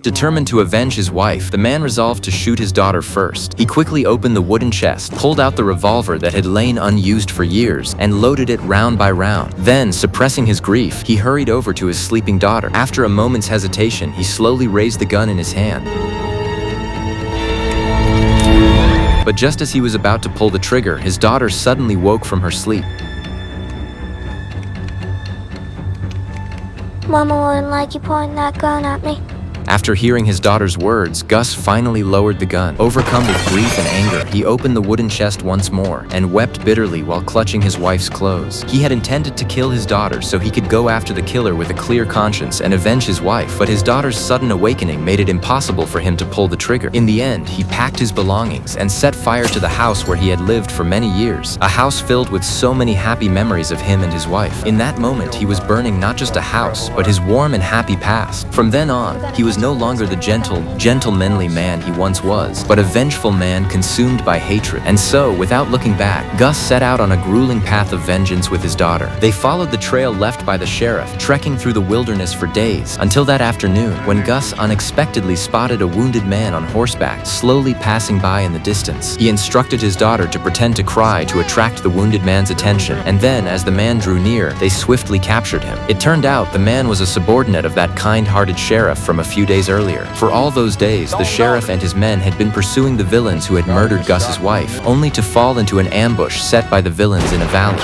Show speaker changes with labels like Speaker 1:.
Speaker 1: Determined to avenge his wife, the man resolved to shoot his daughter first. He quickly opened the wooden chest, pulled out the revolver that had lain unused for years, and loaded it round by round. Then, suppressing his grief, he hurried over to his sleeping daughter. After a moment's hesitation, he slowly raised the gun in his hand. But just as he was about to pull the trigger, his daughter suddenly woke from her sleep.
Speaker 2: Mama wouldn't like you pointing that gun at me.
Speaker 1: After hearing his daughter's words, Gus finally lowered the gun. Overcome with grief and anger, he opened the wooden chest once more and wept bitterly while clutching his wife's clothes. He had intended to kill his daughter so he could go after the killer with a clear conscience and avenge his wife, but his daughter's sudden awakening made it impossible for him to pull the trigger. In the end, he packed his belongings and set fire to the house where he had lived for many years, a house filled with so many happy memories of him and his wife. In that moment, he was burning not just a house, but his warm and happy past. From then on, he was no longer the gentlemanly man he once was, but a vengeful man consumed by hatred. And so, without looking back, Gus set out on a grueling path of vengeance with his daughter. They followed the trail left by the sheriff, trekking through the wilderness for days, until that afternoon, when Gus unexpectedly spotted a wounded man on horseback, slowly passing by in the distance. He instructed his daughter to pretend to cry to attract the wounded man's attention, and then, as the man drew near, they swiftly captured him. It turned out the man was a subordinate of that kind-hearted sheriff from a few days earlier. For all those days, the sheriff and his men had been pursuing the villains who had murdered Gus's wife, only to fall into an ambush set by the villains in a valley.